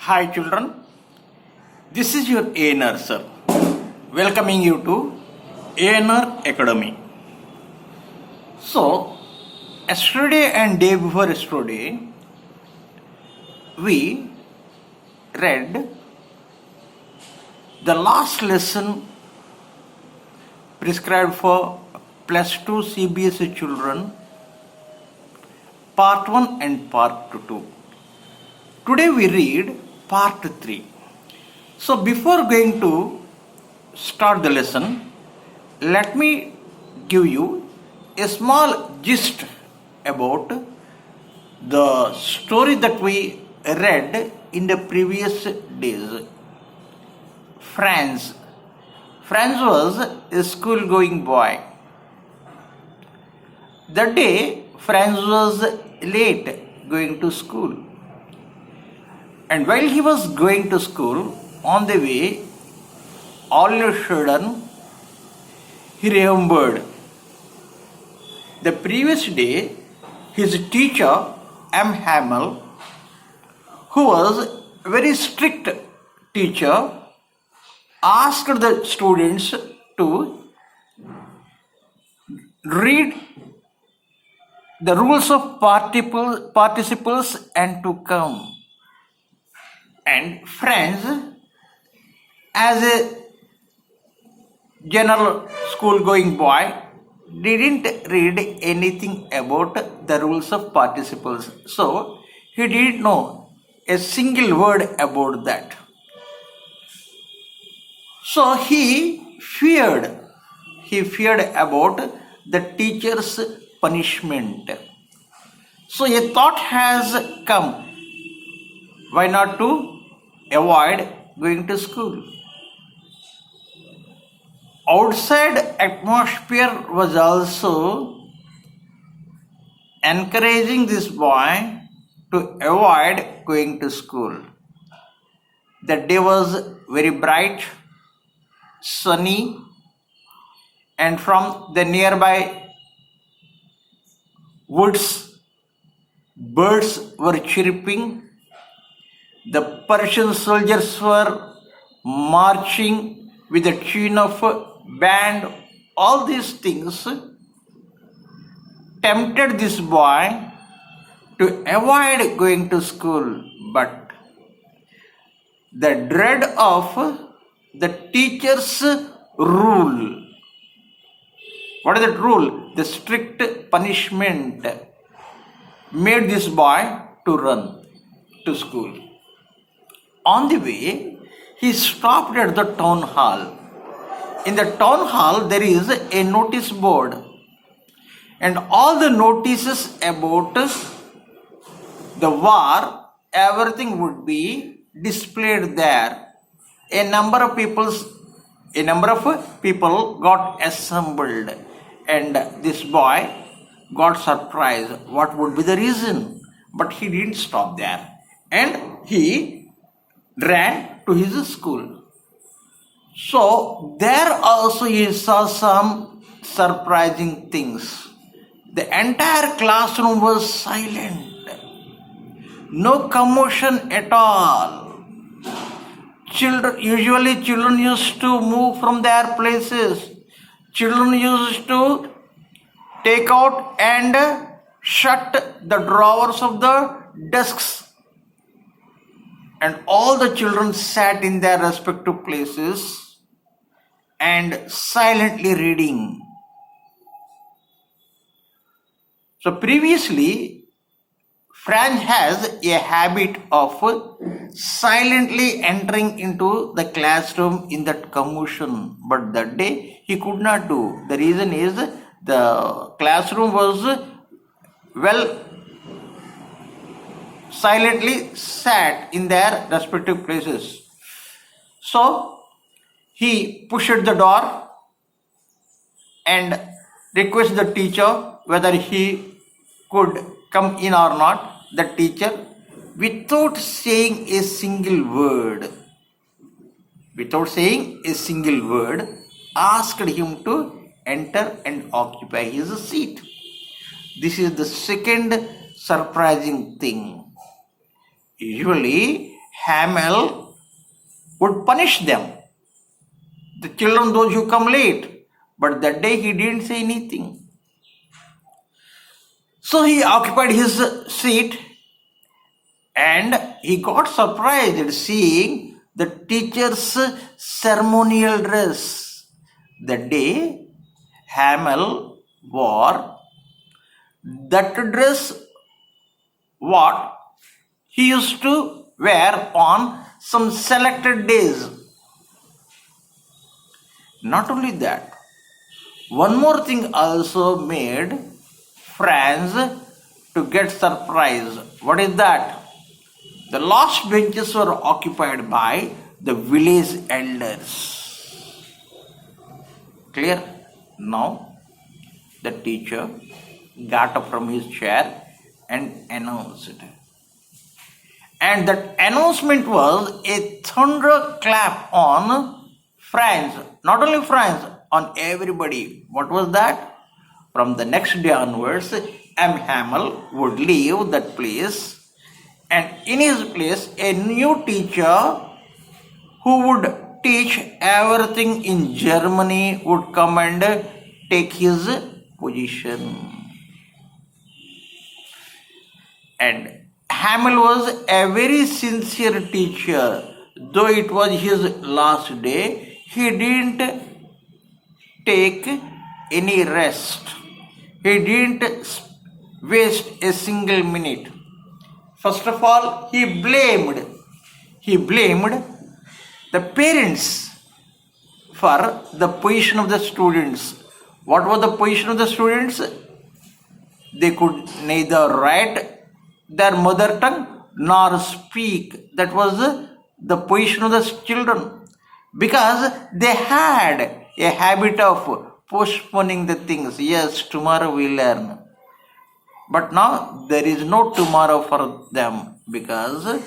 Hi children, this is your A sir, welcoming you to A Academy. So, yesterday and day before yesterday, we read the last lesson prescribed for plus 2 CBSE children, part 1 and part 2. Today we read part 3. So before going to start the lesson, let me give you a small gist about the story that we read in the previous days. Franz was a school-going boy. That day, Franz was late going to school. And while he was going to school, on the way, all of a sudden, he remembered the previous day, his teacher, M. Hamel, who was a very strict teacher, asked the students to read the rules of participles and to come. And Franz, as a general school-going boy, didn't read anything about the rules of participles. So, he didn't know a single word about that. So, he feared about the teacher's punishment. So, a thought has come, why not to avoid going to school? Outside atmosphere was also encouraging this boy to avoid going to school. The day was very bright, sunny, and from the nearby woods, birds were chirping. The Persian soldiers were marching with the tune of a band. All these things tempted this boy to avoid going to school, but the dread of the teacher's rule. What is that rule? The strict punishment made this boy to run to school. On the way, he stopped at the town hall. In the town hall, there is a notice board, and all the notices about the war, everything would be displayed there. A number of people got assembled, and this boy got surprised. What would be the reason? But he didn't stop there, and he ran to his school. So there also he saw some surprising things. The entire classroom was silent. No commotion at all. Children used to move from their places. Children used to take out and shut the drawers of the desks. And all the children sat in their respective places and silently reading. So previously, Franz has a habit of silently entering into the classroom in that commotion. But that day, he could not do. The reason is the classroom was silently sat in their respective places. So, he pushed the door and requested the teacher whether he could come in or not. The teacher, without saying a single word, asked him to enter and occupy his seat. This is the second surprising thing. Usually, Hamel would punish them, the children, those who come late. But that day he didn't say anything. So he occupied his seat and he got surprised seeing the teacher's ceremonial dress. The day Hamel wore that dress, what he used to wear on some selected days. Not only that, one more thing also made friends to get surprised. What is that? The last benches were occupied by the village elders. Clear? Now, the teacher got up from his chair and announced. And that announcement was a thunderclap on friends, not only friends, on everybody. What was that? From the next day onwards, M. Hamel would leave that place, and in his place, a new teacher who would teach everything in Germany would come and take his position. And Hamel was a very sincere teacher. Though it was his last day, he didn't take any rest. He didn't waste a single minute. First of all, he blamed the parents for the position of the students. What was the position of the students? They could neither write their mother tongue nor speak. That was the position of the children, because they had a habit of postponing the things. Yes, tomorrow we learn. But now there is no tomorrow for them, because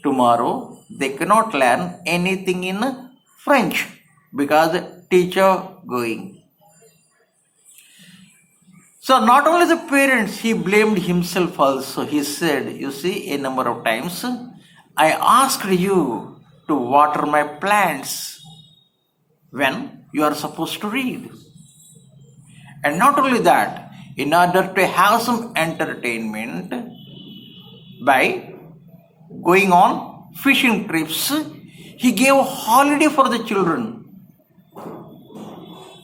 tomorrow they cannot learn anything in French because teacher going. So not only the parents, he blamed himself also. He said, you see, a number of times, I asked you to water my plants when you are supposed to read. And not only that, in order to have some entertainment by going on fishing trips, he gave holiday for the children.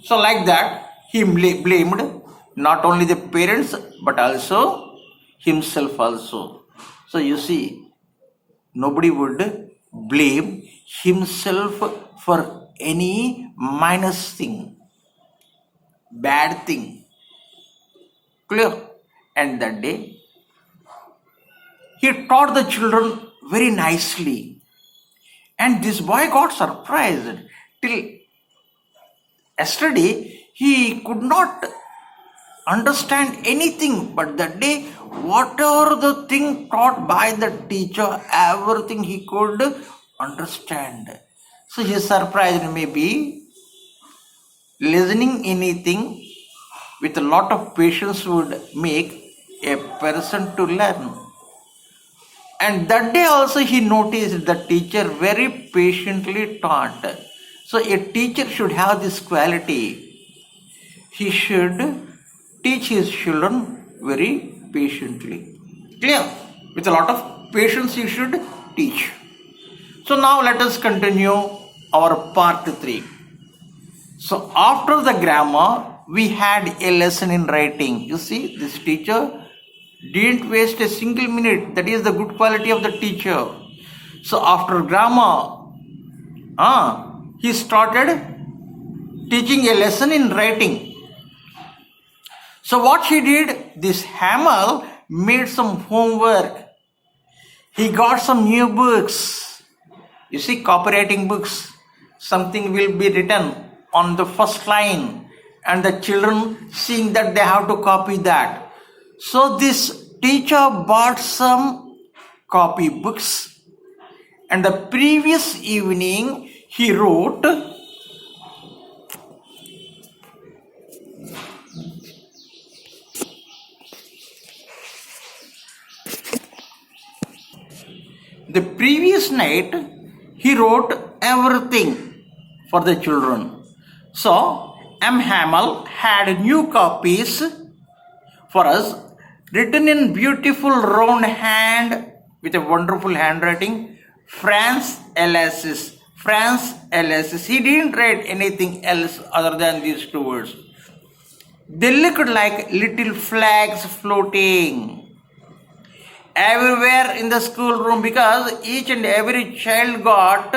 So like that, he blamed not only the parents but also himself also. So you see, nobody would blame himself for any minus thing, bad thing. Clear? And that day, he taught the children very nicely. And this boy got surprised. Till yesterday, he could not understand anything. But that day, whatever the thing taught by the teacher, everything he could understand. So he surprised. Maybe listening anything with a lot of patience would make a person to learn. And that day also he noticed the teacher very patiently taught. So a teacher should have this quality. He should teach his children very patiently. Clear? With a lot of patience he should teach. So now let us continue our part 3. So after the grammar, we had a lesson in writing. You see, this teacher didn't waste a single minute. That is the good quality of the teacher. So after grammar, he started teaching a lesson in writing. So what he did, this Hamel made some homework. He got some new books. You see, copywriting books. Something will be written on the first line, and the children seeing that they have to copy that. So this teacher bought some copy books, and the previous evening he wrote The previous night, he wrote everything for the children. So, M. Hamel had new copies for us, written in beautiful round hand with a wonderful handwriting. France Elasis. France Elasis. He didn't write anything else other than these two words. They looked like little flags floating everywhere in the schoolroom, because each and every child got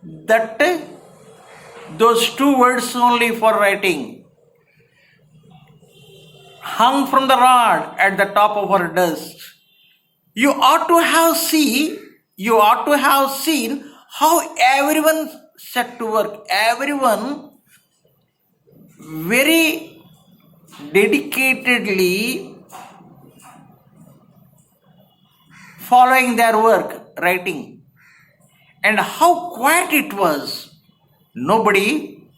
that those two words only for writing, hung from the rod at the top of our desk. You ought to have seen how everyone set to work. Everyone very dedicatedly following their work, writing. And how quiet it was. Nobody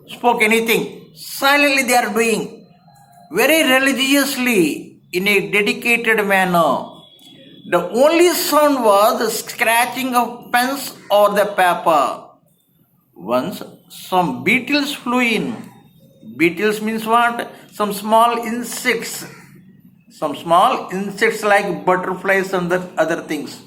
spoke anything. Silently they are doing, very religiously, in a dedicated manner. The only sound was the scratching of pens over the paper. Once some beetles flew in. Beetles means what? Some small insects like butterflies and other things.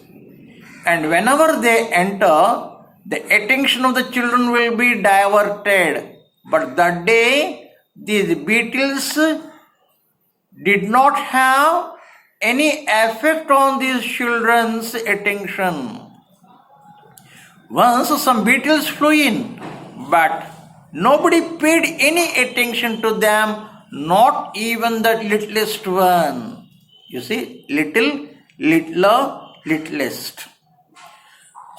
And whenever they enter, the attention of the children will be diverted. But that day, these beetles did not have any effect on these children's attention. Once some beetles flew in, but nobody paid any attention to them, not even the littlest one. You see, littlest.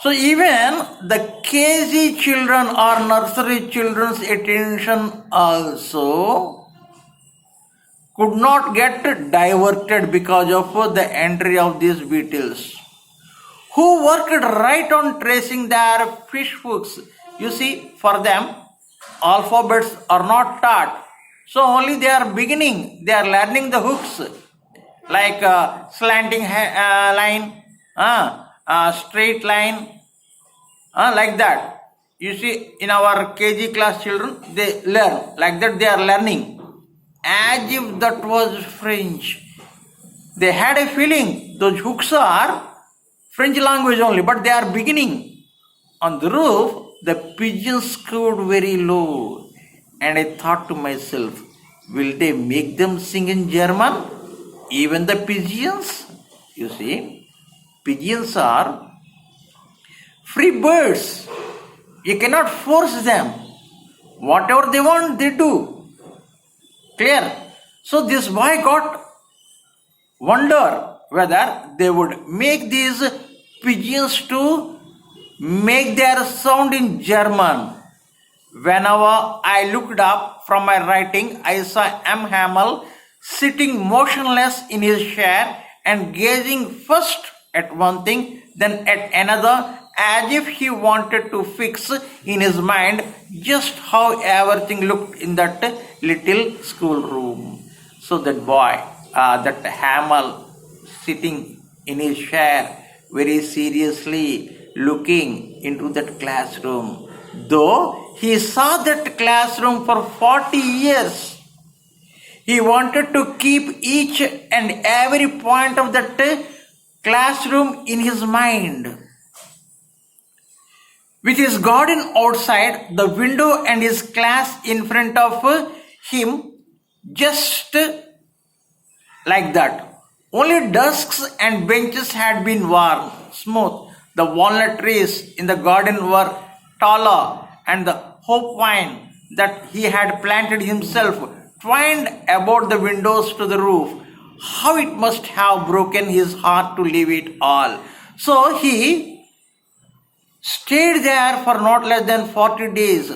So even the KG children or nursery children's attention also could not get diverted because of the entry of these beetles, who worked right on tracing their fish hooks. You see, for them, alphabets are not taught. So only they are beginning, they are learning the hooks, like slanting line, straight line, like that. You see, in our KG class children, they learn, like that they are learning, as if that was French. They had a feeling those hooks are French language only, but they are beginning. On the roof, the pigeons cooed very low. And I thought to myself, will they make them sing in German? Even the pigeons? You see, pigeons are free birds. You cannot force them. Whatever they want, they do. Clear? So this boy got wonder whether they would make these pigeons to make their sound in German. Whenever I looked up from my writing, I saw M. Hamel sitting motionless in his chair and gazing first at one thing, then at another, as if he wanted to fix in his mind just how everything looked in that little schoolroom. So that boy, that Hamel, sitting in his chair, very seriously looking into that classroom. Though he saw that classroom for 40 years, he wanted to keep each and every point of that classroom in his mind. With his garden outside, the window and his class in front of him, just like that. Only desks and benches had been worn smooth. The walnut trees in the garden were taller, and the hope vine that he had planted himself twined about the windows to the roof. How it must have broken his heart to leave it all. So he stayed there for not less than 40 days.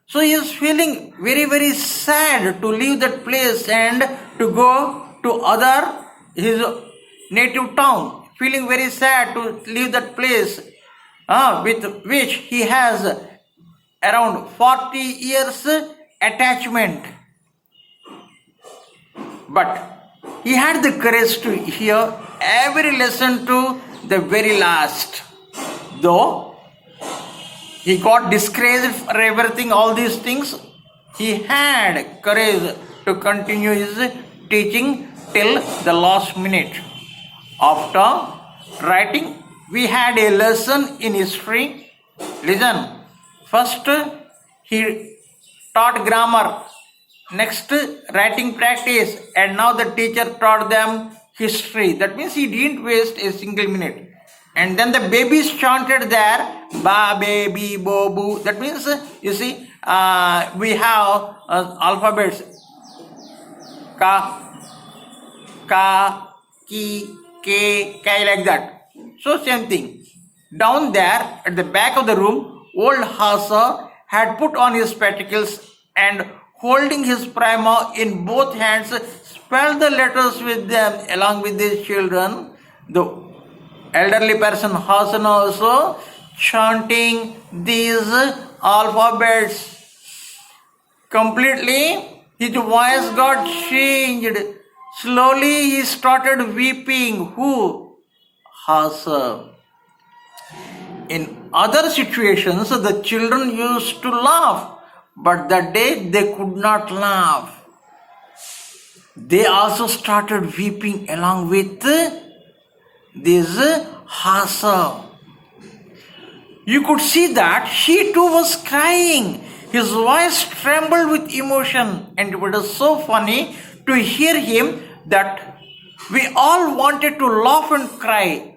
So he is feeling very, very sad to leave that place and to go to his native town. Feeling very sad to leave that place with which he has around 40 years attachment. But he had the courage to hear every lesson to the very last. Though he got disgraced for everything, all these things, he had courage to continue his teaching till the last minute. After writing, we had a lesson in history. Listen, first he taught grammar, next writing practice, and now the teacher taught them history. That means he didn't waste a single minute. And then the babies chanted there, ba, baby, bo, boo. That means, you see, we have alphabets, ka, ki, k, kai, like that. So same thing. Down there at the back of the room, old Hasa had put on his spectacles and holding his primer in both hands, spelled the letters with them along with his children. The elderly person Hasan also chanting these alphabets. Completely his voice got changed. Slowly he started weeping. Who? Hasa. In other situations, the children used to laugh, but that day they could not laugh. They also started weeping along with this Hasa. You could see that she too was crying. His voice trembled with emotion, and it was so funny to hear him that we all wanted to laugh and cry.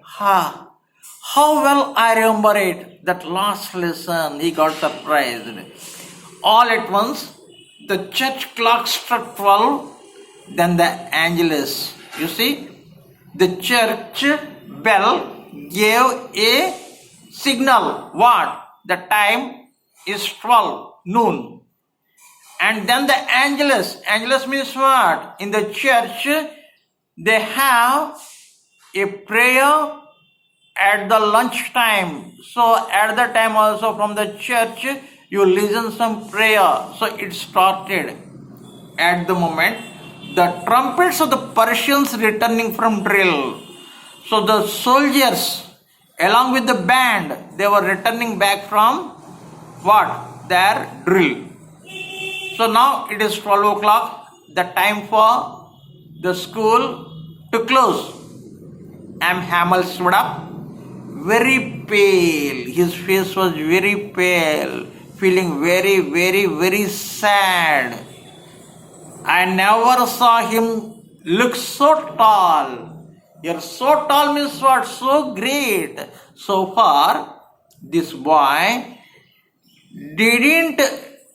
How well I remember it, that last lesson. He got surprised. All at once, the church clock struck 12, then the Angelus. You see, the church bell gave a signal. What? The time is 12, noon. And then the Angelus. Angelus means what? In the church, they have a prayer at the lunch time. So at the time also from the church, you listen some prayer. So it started. At the moment, the trumpets of the Persians returning from drill. So the soldiers, along with the band, they were returning back from what? Their drill. So now it is 12 o'clock, the time for the school to close. Hamel stood up, very pale. His face was very pale, feeling very, very, very sad. I never saw him look so tall. Here, so tall means what? So great. So far, this boy didn't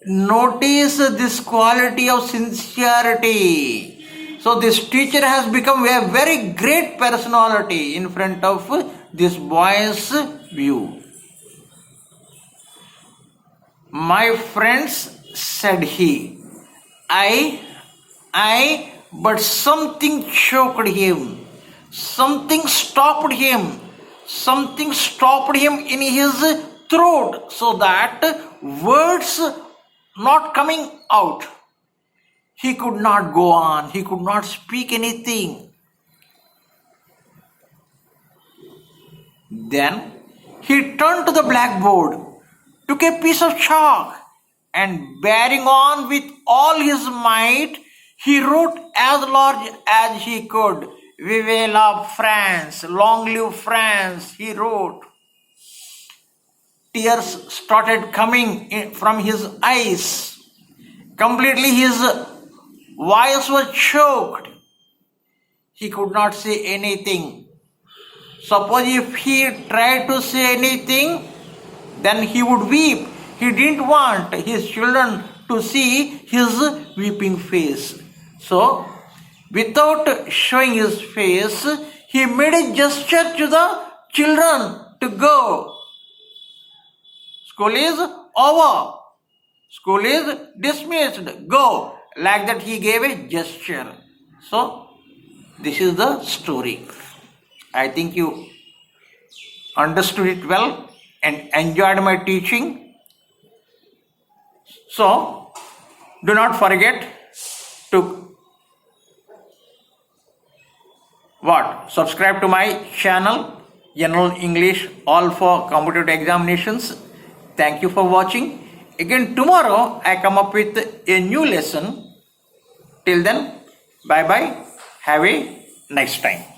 notice this quality of sincerity. So this teacher has become a very great personality in front of this boy's view. My friends, said he, but something choked him. Something stopped him. Something stopped him in his throat so that words not coming out. He could not go on. He could not speak anything. Then he turned to the blackboard, took a piece of chalk, and bearing on with all his might, he wrote as large as he could. Vive la France, long live France, he wrote. Tears started coming from his eyes. Completely his voice was choked. He could not say anything. Suppose if he tried to say anything, then he would weep. He didn't want his children to see his weeping face. So, without showing his face, he made a gesture to the children to go. School is over. School is dismissed. Go. Like that he gave a gesture. So, this is the story. I think you understood it well and enjoyed my teaching. So, do not forget to subscribe to my channel. general English, all for competitive examinations. Thank you for watching. Again tomorrow I come up with a new lesson. Till then, bye bye. Have a nice time.